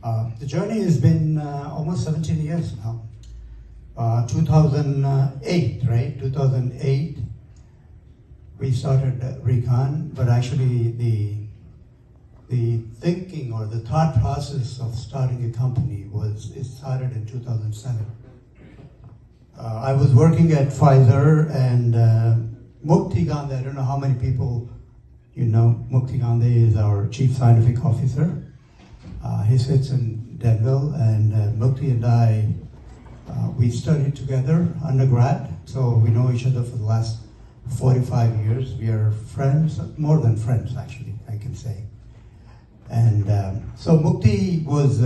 The journey has been almost 17 years now. 2008, right? 2008, we started Recon, but actually the thinking or the thought process of starting a company it started in 2007. I was working at Pfizer, and Mukti Gandhi, I don't know how many people you know, Mukti Gandhi is our Chief Scientific Officer. He sits in Denville, and Mukti and I, we studied together undergrad, so we know each other for the last 45 years. We are friends, more than friends actually, I can say. And so Mukti was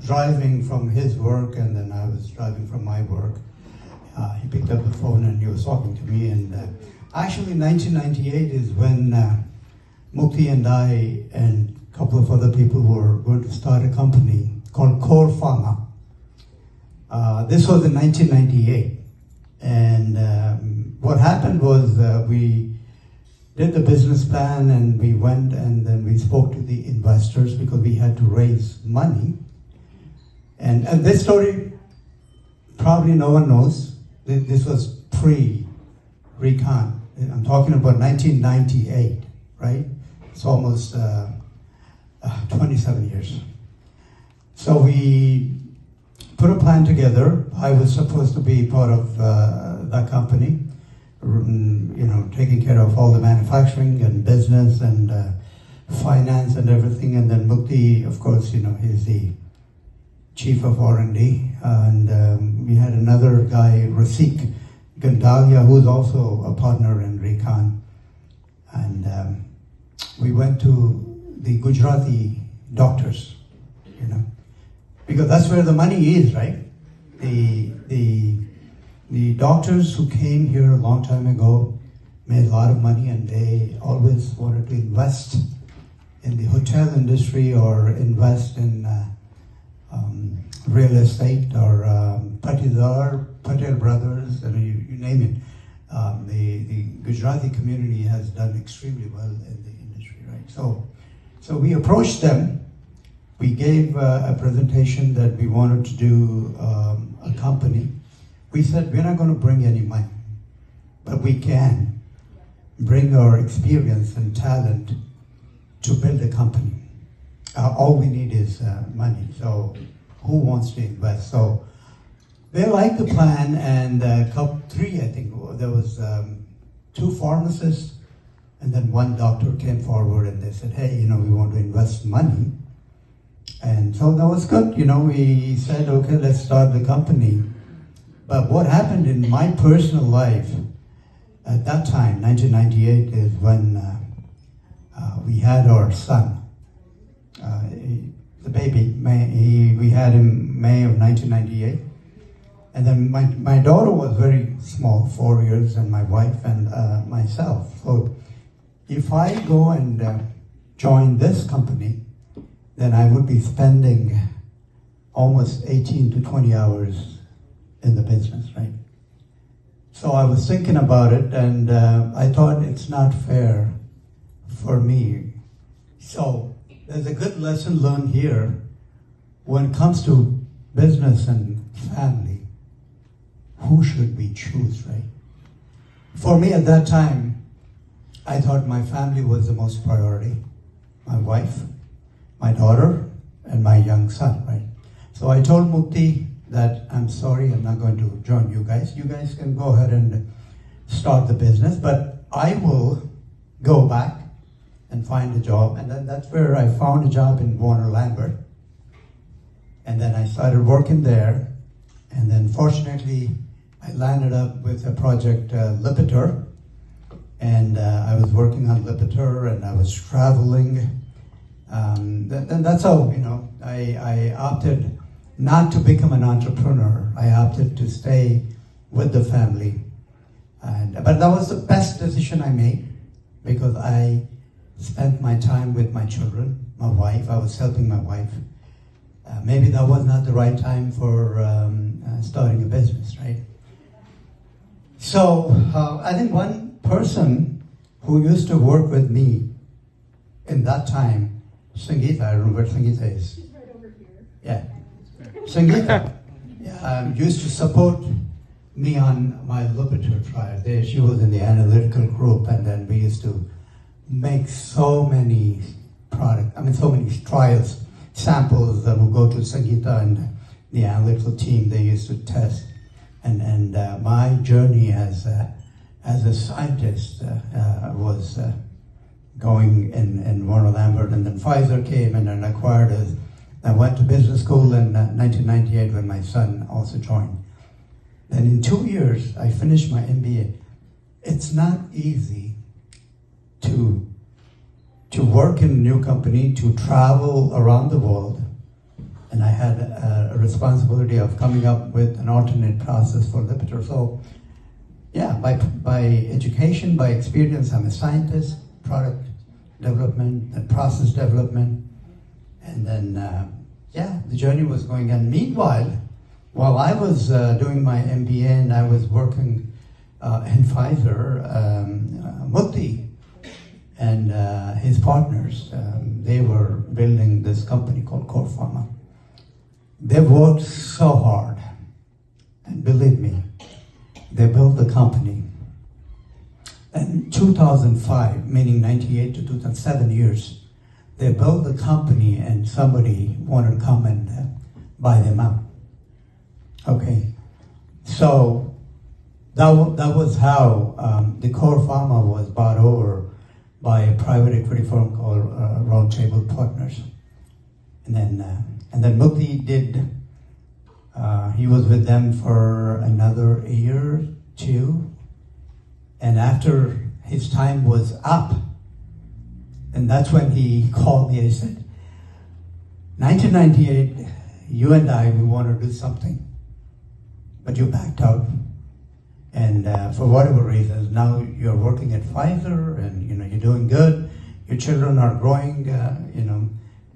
driving from his work, and then I was driving from my work. He picked up the phone and he was talking to me, and actually 1998 is when Mukti and I and a couple of other people were going to start a company called RiconPharma. This was in 1998, and what happened was we did the business plan, and we went and then we spoke to the investors because we had to raise money. And this story, probably no one knows. This was pre-Recon. I'm talking about 1998, right? It's almost 27 years. So we put a plan together. I was supposed to be part of that company, you know, taking care of all the manufacturing and business and finance and everything. And then Mukti, of course, you know, he's the chief of R&D. And we had another guy, Rasik Gandalia, who's also a partner in Recon. And we went to the Gujarati doctors, you know, because that's where the money is, right? The doctors who came here a long time ago made a lot of money, and they always wanted to invest in the hotel industry or invest in real estate or Patel Brothers, I mean, you name it. The Gujarati community has done extremely well in the industry, right? So we approached them. We gave a presentation that we wanted to do a company. We said, we're not going to bring any money, but we can bring our experience and talent to build a company. All we need is money. So who wants to invest? So they liked the plan, and three, I think, there was 2 pharmacists, and then 1 doctor came forward, and they said, hey, you know, we want to invest money. And so that was good. You know, we said, okay, let's start the company. But what happened in my personal life at that time, 1998, is when we had our son. The baby, we had him May of 1998. And then my daughter was very small, 4 years, and my wife and myself. So if I go and join this company, then I would be spending almost 18 to 20 hours in the business, right? So I was thinking about it, and I thought it's not fair for me. So there's a good lesson learned here when it comes to business and family. Who should we choose, right? For me at that time, I thought my family was the most priority. My wife, my daughter, and my young son, right? So I told Mukti that I'm sorry, I'm not going to join you guys. You guys can go ahead and start the business, but I will go back and find a job. And then that's where I found a job in Warner Lambert. And then I started working there. And then fortunately, I landed up with a project, Lipitor. And I was working on Lipitor, and I was traveling. And that's how, you know, I opted not to become an entrepreneur. I opted to stay with the family. But that was the best decision I made, because I spent my time with my children, my wife. I was helping my wife. Maybe that was not the right time for starting a business, right? So I think one person who used to work with me in that time, Sangeeta, I don't know where Sangeeta is. Yeah. Sangeeta used to support me on my Lipitor trial. She was in the analytical group, and then we used to make so many so many trials, samples that would go to Sangeeta and the analytical team. They used to test, and my journey as a scientist was going in Warner Lambert, and then Pfizer came in and acquired us. I went to business school in 1998 when my son also joined. And in 2 years, I finished my MBA. It's not easy to work in a new company, to travel around the world. And I had a responsibility of coming up with an alternate process for Lipitor. So, yeah, by education, by experience, I'm a scientist, product development and process development. And then, the journey was going on. Meanwhile, while I was doing my MBA and I was working in Pfizer, Mukti and his partners, they were building this company called RiconPharma. They worked so hard, and believe me, they built the company. In 2005, meaning 98 to 2007 years, they built the company and somebody wanted to come and buy them out. Okay, so that was how the RiconPharma was bought over by a private equity firm called Roundtable Partners. And then Mukti did, he was with them for another year, 2. And after his time was up, and that's when he called me and he said, 1998, you and I, we want to do something, but you backed out. And for whatever reasons, now you're working at Pfizer and you're doing good, your children are growing,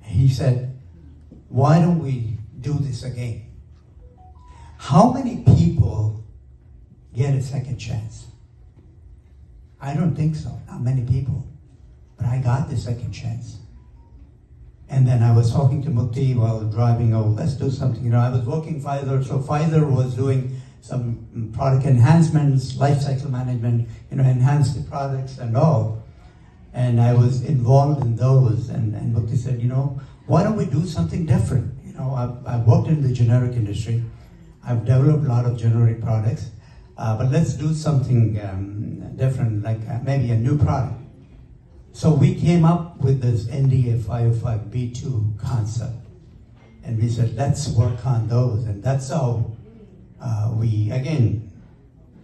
He said, why don't we do this again? How many people get a second chance? I don't think so, not many people. But I got the second chance. And then I was talking to Mukti while driving, let's do something. I was working Pfizer, so Pfizer was doing some product enhancements, life cycle management, enhance the products and all. And I was involved in those, and Mukti said, why don't we do something different? I've worked in the generic industry. I've developed a lot of generic products, but let's do something different, like maybe a new product. So we came up with this NDA 505B2 concept, and we said, let's work on those. And that's how we, again,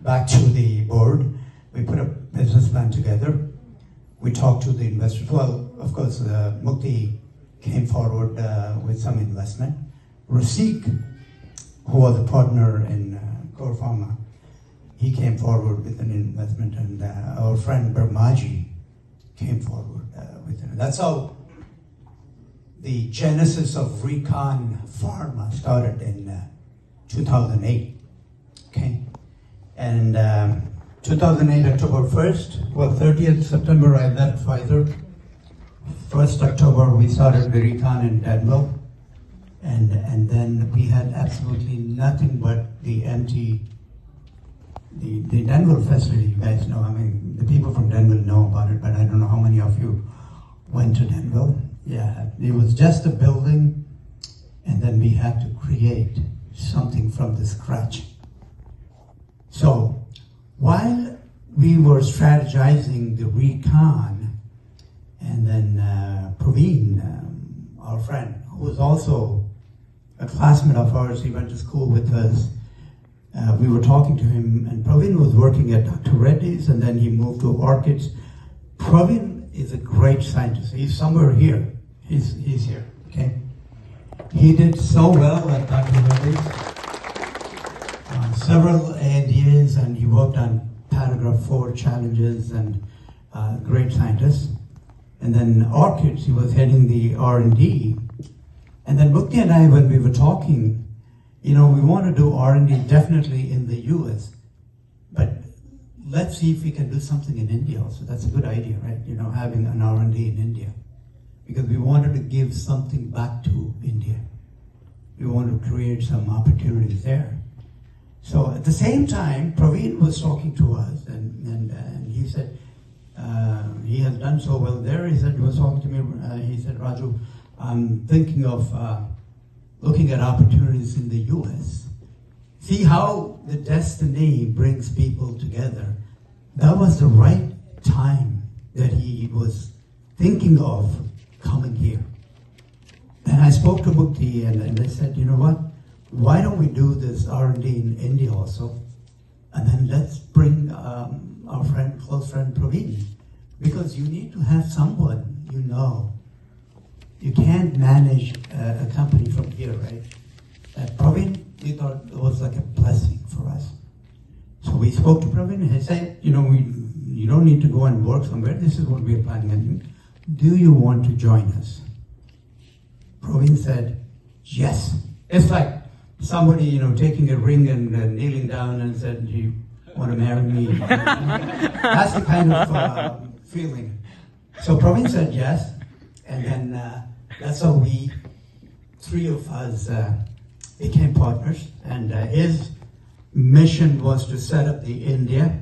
back to the board, we put a business plan together. We talked to the investors. Well, of course, Mukti came forward with some investment. Rasik, who was a partner in RiconPharma, he came forward with an investment, and our friend Brahmaji came forward with it. That's how the genesis of RiconPharma started in 2008. Okay, and 2008 October 1st, 30th September I left Pfizer. 1st October we started the Recon in Denver, and then we had absolutely nothing but the Denver facility. You guys know, the people from Denver know about it, but I don't know how many of you went to Denver. Yeah, it was just a building, and then we had to create something from the scratch. So while we were strategizing the Recon, and then Praveen, our friend, who was also a classmate of ours, he went to school with us, we were talking to him, and Praveen was working at Dr. Reddy's, and then he moved to Orchids. Praveen is a great scientist. He's somewhere here. He's here, okay? He did so well at Dr. Reddy's, several ANDAs, and he worked on paragraph 4 challenges, and great scientist. And then Orchids, he was heading the R&D. And then Mukti and I, when we were talking, we want to do R&D definitely in the US, but let's see if we can do something in India also. That's a good idea, right? Having an R&D in India, because we wanted to give something back to India. we want to create some opportunities there. So at the same time, Praveen was talking to us, and he said, he has done so well there. He was talking to me, he said, Raju, I'm thinking of looking at opportunities in the US. See how the destiny brings people together. That was the right time that he was thinking of coming here. And I spoke to Mukti and I said, you know what? Why don't we do this R&D in India also? And then let's bring our friend, close friend Praveen. Because you need to have someone you know. You can't manage a company from here, right? Praveen, we thought it was like a blessing for us. So we spoke to Praveen and he said, you know, you don't need to go and work somewhere. This is what we're planning on doing. Do you want to join us? Praveen said, yes. It's like somebody, you know, taking a ring and kneeling down and said, do you want to marry me? That's the kind of feeling. So Praveen said yes. And then that's how we, three of us, became partners. And his mission was to set up the India.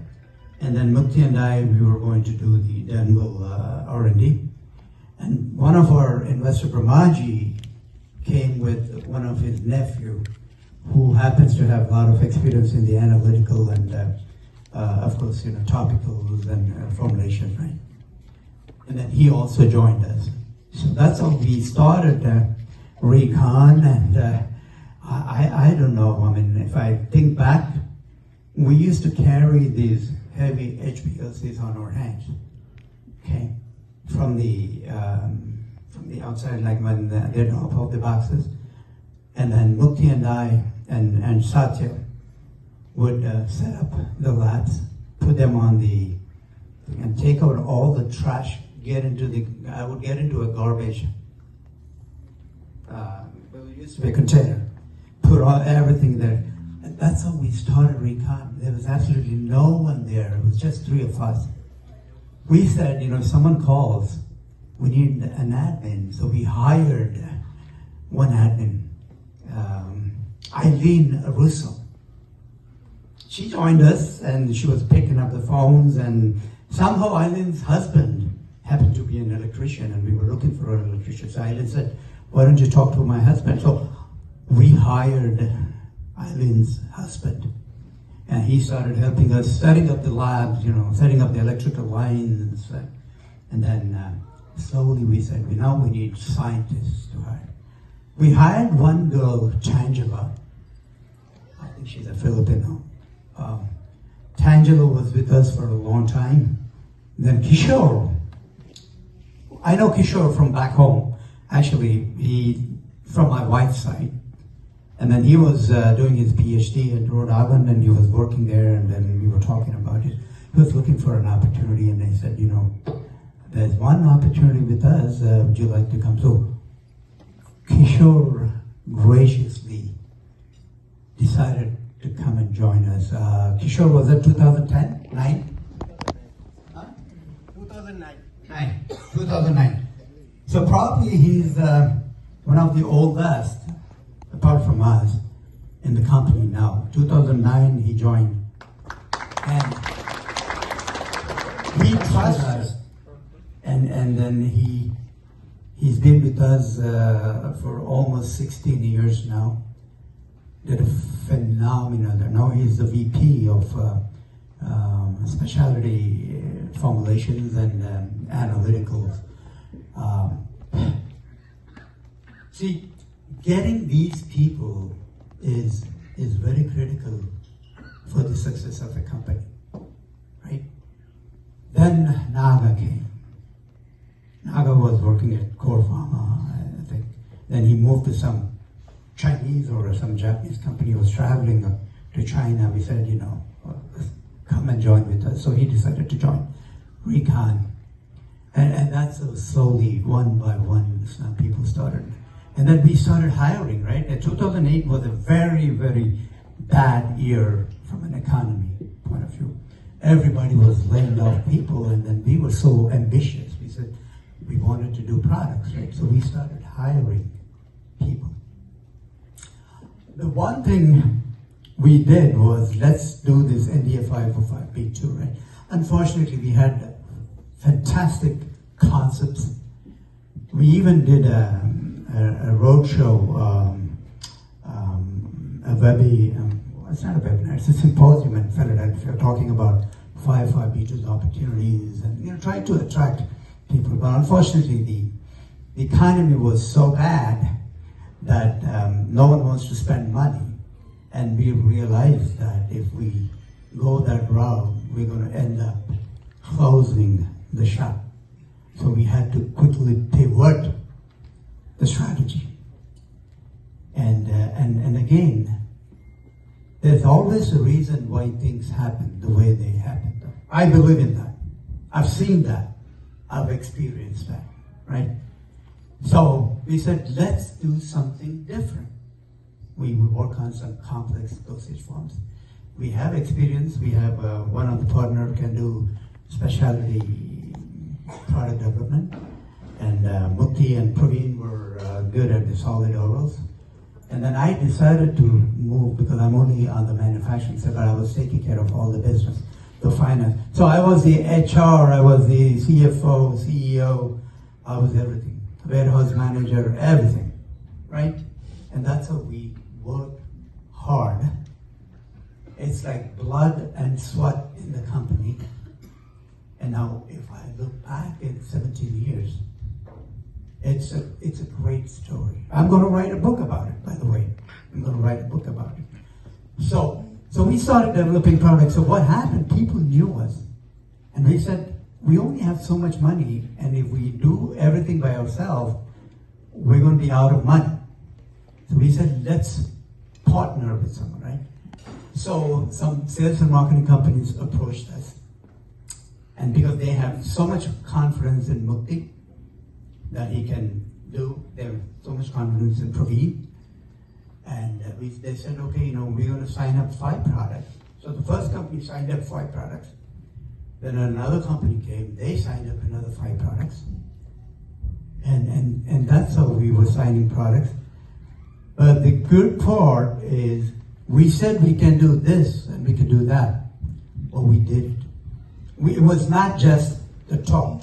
And then Mukti and I, we were going to do the Danville R&D. And one of our investor, Brahmaji, came with one of his nephew, who happens to have a lot of experience in the analytical and, of course, you know, topicals and formulation, right? And then he also joined us. So that's how we started Recon, and I don't know, I mean, if I think back, we used to carry these heavy HPLCs on our hands, okay? From the outside, like when they drop off the boxes. And then Mukti and I and Satya would set up the labs, put them on the, and take out all the trash, I would get into a garbage, it used to be a container, put everything there. And that's how we started Recon. There was absolutely no one there. It was just three of us. We said, you know, if someone calls, we need an admin. So we hired one admin, Eileen Russo. She joined us and she was picking up the phones, and somehow Eileen's husband happened to be an electrician, and we were looking for an electrician. So Eileen said, why don't you talk to my husband? So we hired Eileen's husband. And he started helping us setting up the labs, you know, setting up the electrical lines. And then slowly we said, now we need scientists to hire. We hired one girl, Tangela. I think she's a Filipino. Tangela was with us for a long time. Then Kishore. I know Kishore from back home. Actually, he from my wife's side. And then he was doing his PhD at Rhode Island, and he was working there, and then we were talking about it. He was looking for an opportunity, and they said, you know, there's one opportunity with us, would you like to come? So Kishore graciously decided to come and join us. Kishore, was that 2010? 9? Huh? 2009. 2009. So probably he's one of the oldest, apart from us, in the company now. 2009, he joined. And he trusts us. And then he's been with us for almost 16 years now. Did a phenomenal. Now he's the VP of specialty formulations and analyticals. See, getting these people is very critical for the success of a company, right? Then Naga came. Naga was working at RiconPharma, I think. Then he moved to some Chinese or some Japanese company. He was traveling to China. We said, you know, come and join with us. So he decided to join Recon. And that's how slowly, one by one, some people started. And then we started hiring, right? And 2008 was a very, very bad year from an economy point of view. Everybody was laying off people, and then we were so ambitious. We said we wanted to do products, right? So we started hiring people. The one thing we did was, let's do this NDA 505(b)(2, right? Unfortunately, we had fantastic concepts. We even did a roadshow, it's not a webinar, it's a symposium in Philadelphia talking about 505(b)(2 opportunities and trying to attract people. But unfortunately, the economy was so bad that no one wants to spend money. And we realized that if we go that route, we're going to end up closing the shop. So we had to quickly pivot the strategy. And again, there's always a reason why things happen the way they happen. I believe in that. I've seen that. I've experienced that, right? So we said, let's do something different. We work on some complex dosage forms. We have experience. We have one of the partner can do specialty product development. And Mukti and Praveen were good at the solid orals. And then I decided to move because I'm only on the manufacturing side, but I was taking care of all the business, the finance. So I was the HR, I was the CFO, CEO, I was everything. Warehouse manager, everything, right? And that's how we work hard. It's like blood and sweat in the company. And now if I look back in 17 years, it's a great story. I'm going to write a book about it, by the way. I'm going to write a book about it. So we started developing products. So what happened? People knew us. And we said, we only have so much money, and if we do everything by ourselves, we're going to be out of money. So we said, let's partner with someone, right? So some sales and marketing companies approached us. And because they have so much confidence in Mukti, that he can do, they have so much confidence in Praveen. And they said, okay, we're going to sign up 5 products. So the first company signed up 5 products. Then another company came, they signed up another 5 products. And that's how we were signing products. But the good part is, we said we can do this and we can do that, but we did it. It was not just the talk,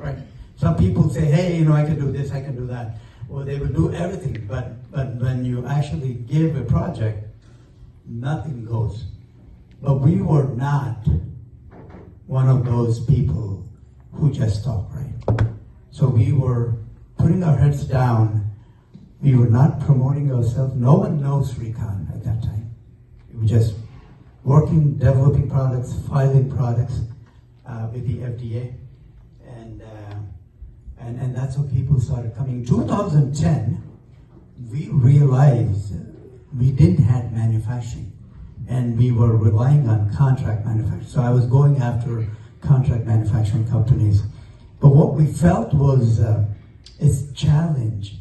right? Some people say, hey, I can do this, I can do that. Well, they will do everything, but when you actually give a project, nothing goes. But we were not one of those people who just talk, right? So we were putting our heads down. We were not promoting ourselves. No one knows Recon at that time. We were just working, developing products, filing products with the FDA. And that's how people started coming. In 2010, we realized we didn't have manufacturing, and we were relying on contract manufacturing. So I was going after contract manufacturing companies. But what we felt was it's a challenge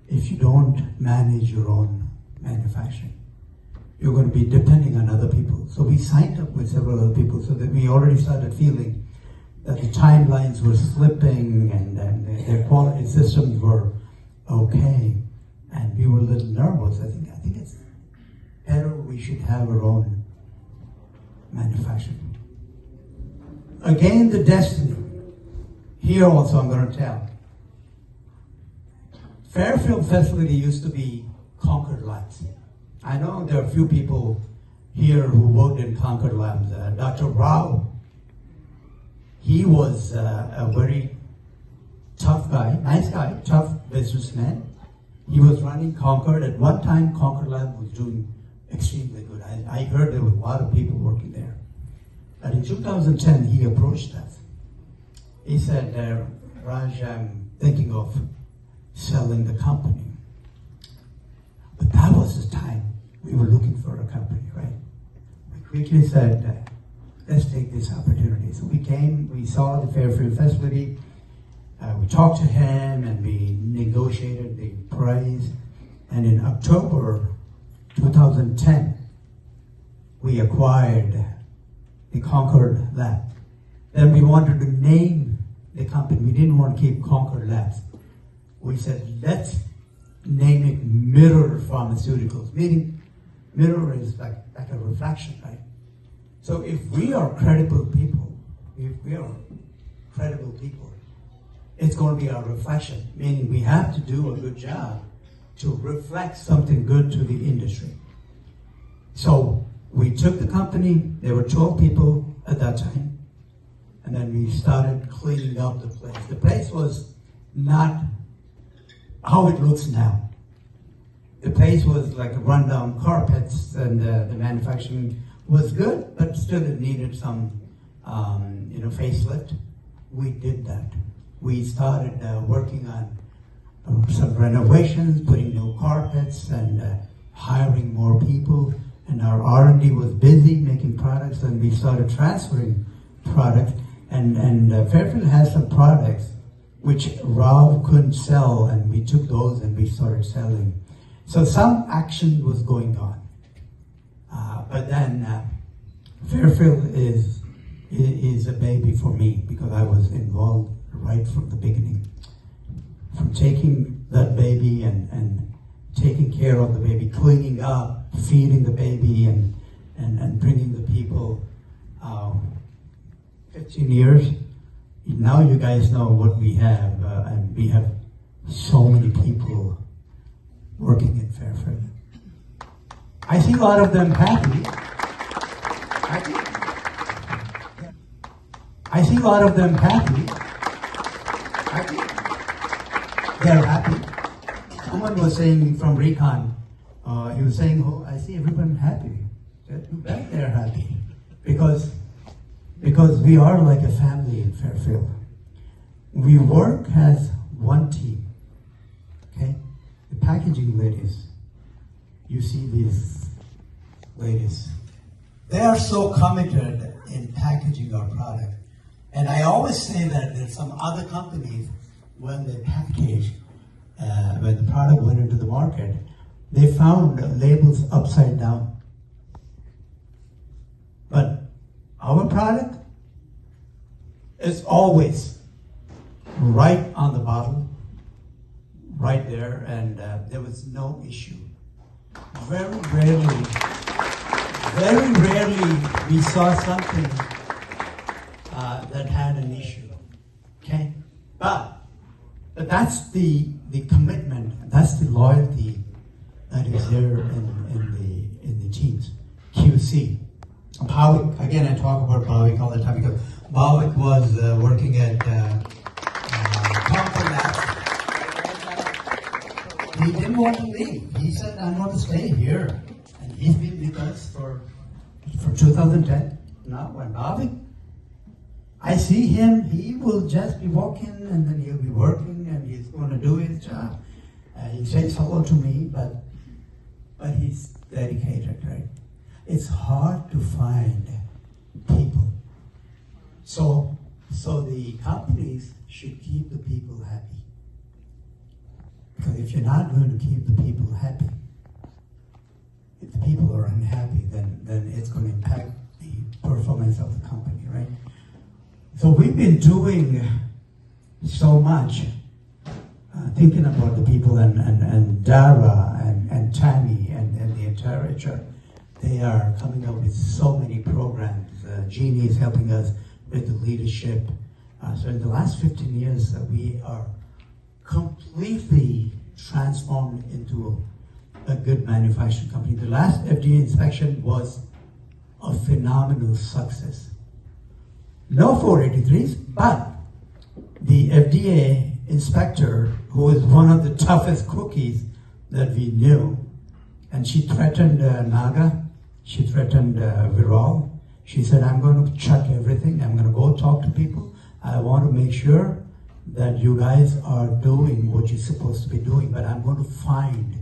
if you don't manage your own manufacturing. You're going to be depending on other people. So we signed up with several other people so that we already started feeling that the timelines were slipping and their quality systems were okay. And we were a little nervous. I think it's better we should have our own manufacturing. Again, the destiny. Here also I'm going to tell. Fairfield facility used to be Concord Labs. I know there are a few people here who worked in Concord Labs. Dr. Rao, he was a very tough guy, nice guy, tough businessman. He was running Concord. At one time, Concord Lab was doing extremely good. I heard there were a lot of people working there. But in 2010, he approached us. He said, Raj, I'm thinking of selling the company. But that was the time we were looking for a company, right? We quickly said, let's take this opportunity. So we came, we saw the Fairfield facility, we talked to him, and we negotiated the price. And in October 2010, we acquired the Concord Lab. Then we wanted to name the company. We didn't want to keep Concord Labs. We said, let's name it doing mirror pharmaceuticals, meaning mirror is like a reflection, right? So if we are credible people, it's going to be our reflection, meaning we have to do a good job to reflect something good to the industry. So we took the company, there were 12 people at that time, and then we started cleaning up the place. The place was not how it looks now. The place was like rundown carpets, and the manufacturing was good, but still it needed some facelift. We did that. We started working on some renovations, putting new carpets, and hiring more people. And our R&D was busy making products, and we started transferring products. And Fairfield has some products which Rao couldn't sell, and we took those and we started selling. So some action was going on. But then Fairfield is a baby for me, because I was involved right from the beginning. From taking that baby and taking care of the baby, cleaning up, feeding the baby, and bringing the people. 15 years. Now you guys know what we have, and we have so many people working in Fairfield. I see a lot of them happy. I see a lot of them happy. They're happy. Someone was saying from Recon, he was saying, "Oh, I see everyone happy." Too bad they're happy, because we are like a family in Fairfield. We work as one team. Okay, the packaging ladies. You see these ladies. They are so committed in packaging our product. And I always say that there's some other companies, when they package, when the product went into the market, they found labels upside down. But our product is always right on the bottle, right there, and there was no issue. Very rarely we saw something that had an issue. Okay, but that's the commitment, that's the loyalty that is there in the teams. QC. Bhavik, again, I talk about Bhavik all the time, because Bhavik was working at Comfort Labs. He didn't want to leave. He said, "I want to stay here." And he's been with us for 2010. Now, when Bhavik, I see him, he will just be walking, and then he'll be working, and he's going to do his job. He says hello to me, but he's dedicated, right? It's hard to find people. So the companies should keep the people happy. Because if you're not going to keep the people happy, if the people are unhappy, then it's going to impact the performance of the company, right? So we've been doing so much, thinking about the people, and Dara and Tammy and the entire HR. They are coming up with so many programs. Jeannie is helping us with the leadership. So in the last 15 years, we are completely transformed into a good manufacturing company. The last FDA inspection was a phenomenal success. No 483s, but the FDA inspector, who is one of the toughest cookies that we knew, and she threatened Naga, she threatened Viral. She said, "I'm going to check everything. I'm going to go talk to people. I want to make sure that you guys are doing what you're supposed to be doing, but I'm going to find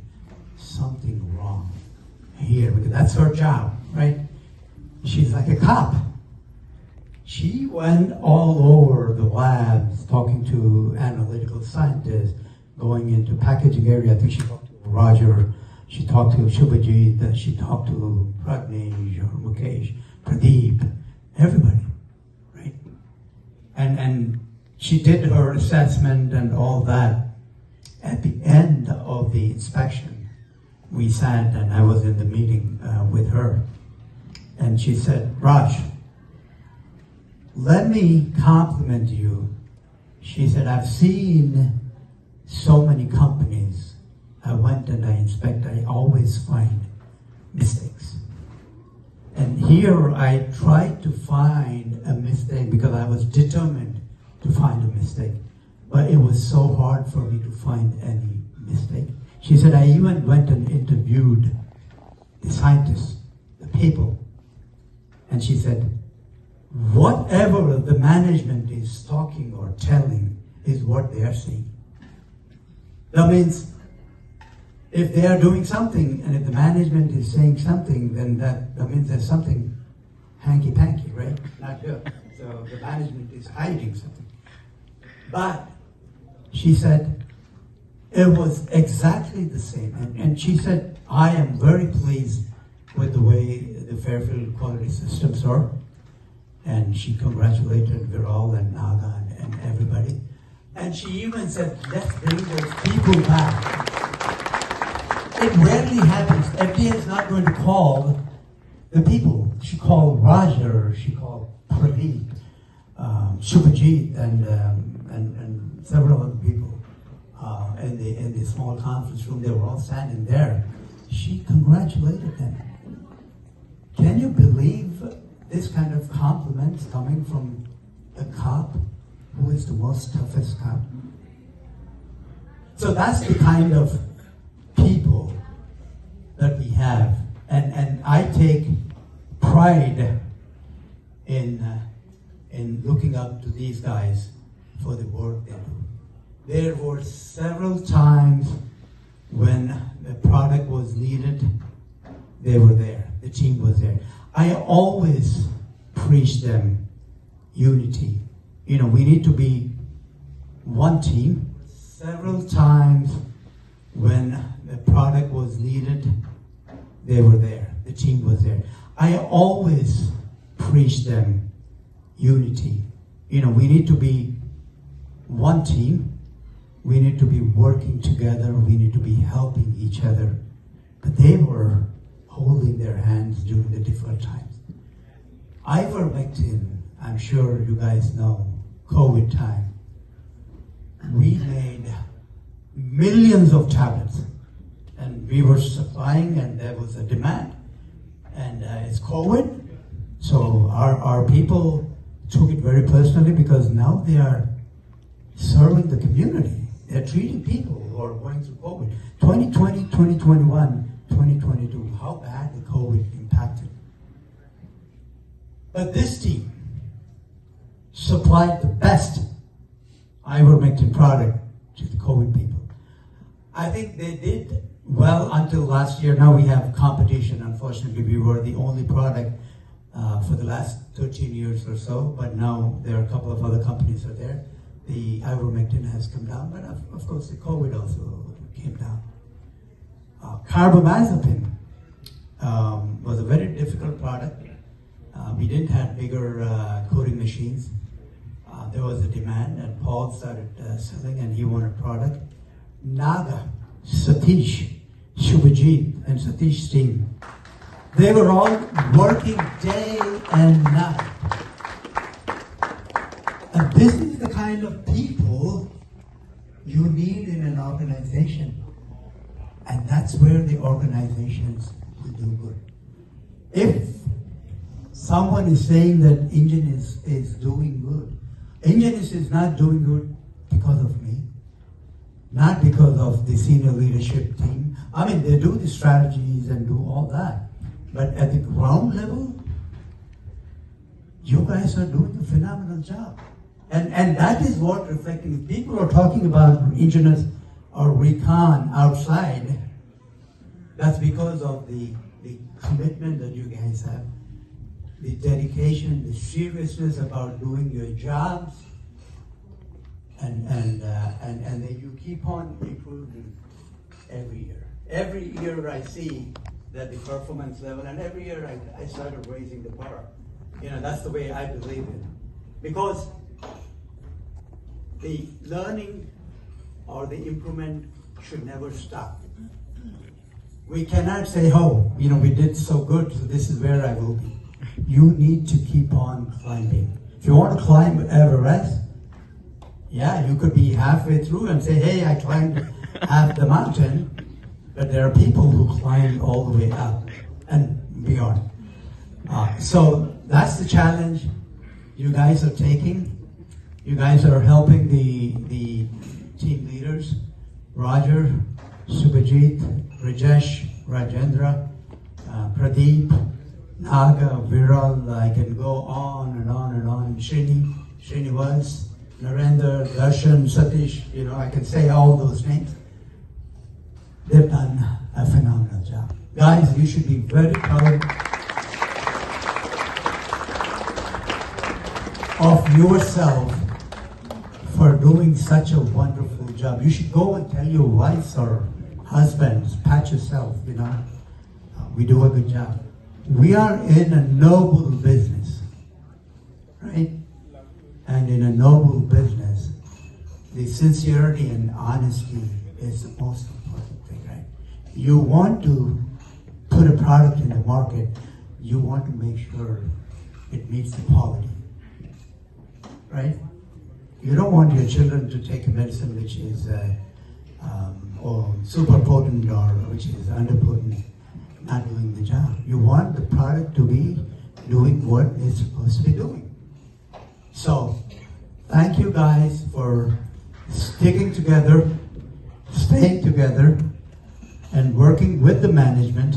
something wrong here," because that's her job, right? She's like a cop. She went all over the labs, talking to analytical scientists, going into packaging area. I think she talked to Roger, she talked to Shubhajit, she talked to Pragnesh or Mukesh, Pradeep, everybody, right? And she did her assessment and all that. at the end of the inspection, we sat and I was in the meeting with her. And she said, Raj, let me compliment you. She said, I've seen so many companies. I went and I inspect, I always find mistakes. And here I tried to find a mistake because I was determined to find a mistake. But it was so hard for me to find any mistake. She said, I even went and interviewed the scientists, the people. And she said, whatever the management is talking or telling is what they are saying. That means if they are doing something and if the management is saying something, then that means there's something hanky-panky, right? Not good. So the management is hiding something. But she said it was exactly the same. And she said, I am very pleased with the way the Fairfield quality systems are. And she congratulated Viral and Naga and everybody. And she even said, let's bring those people back. It rarely happens. FDA is not going to call the people. She called Roger, she called Pradeep, Subhajit, and several other people in the small conference room. They were all standing there. She congratulated them. Can you believe this kind of compliments coming from a cop who is the most toughest cop? So that's the kind of people that we have. And I take pride in looking up to these guys for the work they do. There were several times when the product was needed, they were there, the team was there. I always preach them unity. You know, we need to be one team. Several times when the product was needed, they were there, the team was there. I always preach them unity. You know, we need to be one team. We need to be working together. We need to be helping each other. But they were holding their hands during the difficult times. Ivermectin, I'm sure you guys know, COVID time. We made millions of tablets. And we were supplying and there was a demand. And it's COVID. So our people took it very personally because now they are serving the community. They're treating people who are going through COVID. 2020, 2021, 2022, how bad the COVID impacted. But this team supplied the best ivermectin product to the COVID people. I think they did well until last year. Now we have competition. Unfortunately, we were the only product for the last 13 years or so, but now there are a couple of other companies out there. The ivermectin has come down, but of course the COVID also came down. Carbamazepine was a very difficult product. We didn't have bigger coating machines. There was a demand, and Paul started selling, and he wanted product. Naga, Satish, Shubhajit, and Satish's team, they were all working day and night. And this is the kind of people you need in an organization. And that's where the organizations will do good. If someone is saying that Ingenis is doing good, Ingenis is not doing good because of me, not because of the senior leadership team. I mean, they do the strategies and do all that. But at the ground level, you guys are doing a phenomenal job. And that is what reflecting. If people are talking about Ingenis or Recon outside, that's because of the commitment that you guys have, the dedication, the seriousness about doing your jobs, and then you keep on improving every year. Every year I see that the performance level, and every year I started raising the bar. You know, that's the way I believe in. Because the learning or the improvement should never stop. We cannot say, oh, we did so good, so this is where I will be. You need to keep on climbing. If you want to climb Everest, yeah, you could be halfway through and say, hey, I climbed half the mountain, but there are people who climb all the way up and beyond. So that's the challenge you guys are taking. You guys are helping the team leaders, Roger, Subhajit, Rajesh, Rajendra, Pradeep, Naga, Viral, I can go on and on and on. Srinivas, Narendra, Darshan, Satish, I can say all those names. They've done a phenomenal job. Guys, you should be very proud of yourself for doing such a wonderful job. You should go and tell your wives or husbands, pat yourself, we do a good job. We are in a noble business, right? And in a noble business, the sincerity and honesty is the most important thing, right? You want to put a product in the market, you want to make sure it meets the quality, right? You don't want your children to take a medicine which is or super potent or which is underpotent, not doing the job. You want the product to be doing what it's supposed to be doing. So, thank you guys for sticking together, staying together, and working with the management.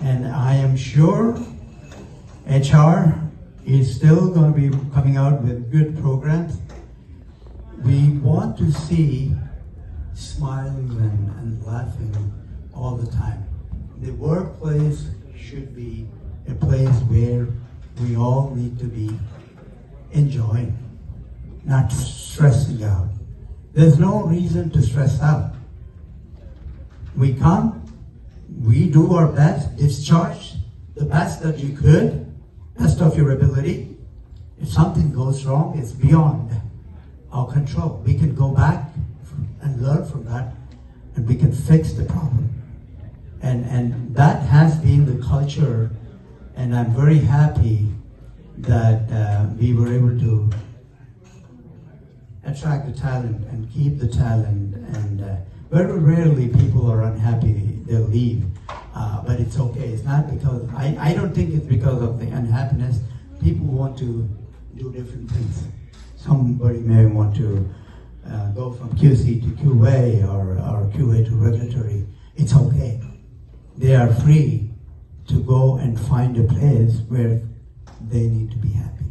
And I am sure HR is still going to be coming out with good programs. We want to see smiling and laughing all the time. The workplace should be a place where we all need to be enjoying, not stressing out. There's no reason to stress out. We come, we do our best, discharge the best that you could, best of your ability. If something goes wrong, it's beyond our control. We can go back and learn from that, and we can fix the problem. And that has been the culture, and I'm very happy that we were able to attract the talent and keep the talent, and very rarely people are unhappy, they'll leave. But it's okay, it's not because, I don't think it's because of the unhappiness. People want to do different things. Somebody may want to go from QC to QA or QA to regulatory. It's okay. They are free to go and find a place where they need to be happy.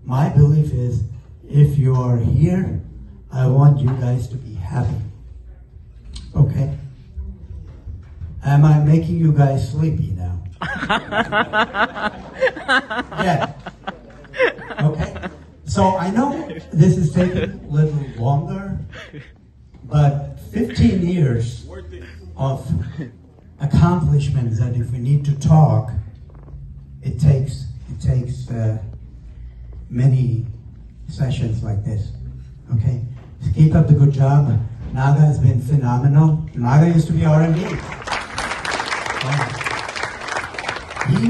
My belief is, if you are here, I want you guys to be happy. Okay? Am I making you guys sleepy now? Yeah. Okay? So I know this is taking a little longer, but 15 years of accomplishments, that if we need to talk, it takes many sessions like this. Okay? So keep up the good job. Naga has been phenomenal. Naga used to be R&D. He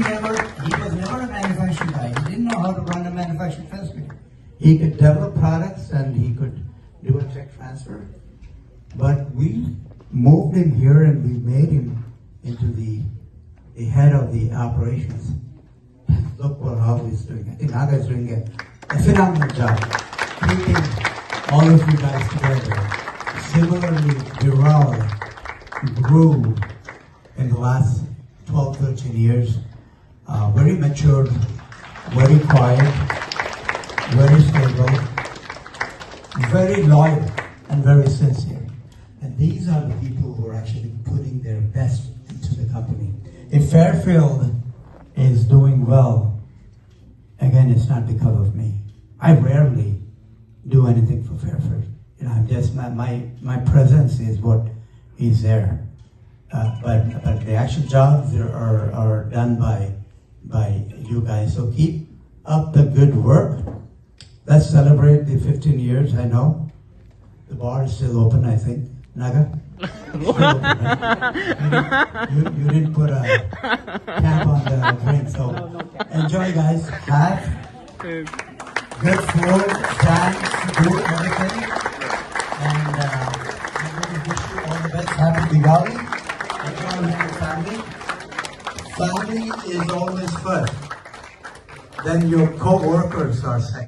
was never a manufacturing guy. He didn't know how to run a manufacturing facility. He could develop products and he could do a tech transfer. But we moved him here and we made him into the head of the operations. Look how he's doing. I think Naga is doing a phenomenal job keeping all of you guys together. Similarly, Viral grew in the last 12, 13 years. Very matured, very quiet, very stable, very loyal, and very sincere. And these are the people who are actually putting their best into the company. If Fairfield is doing well, again, it's not because of me. I rarely do anything for Fairfield. I'm just, my presence is what is there. But the actual jobs are done by you guys. So keep up the good work. Let's celebrate the 15 years, I know. The bar is still open, I think. Naga? Still open, right? You didn't put a cap on the drink, so enjoy, guys. Have good food, dance, do everything. And I'm going to wish you all the best. Happy Diwali. Enjoy with your family. Family is always first. Then your co-workers are second.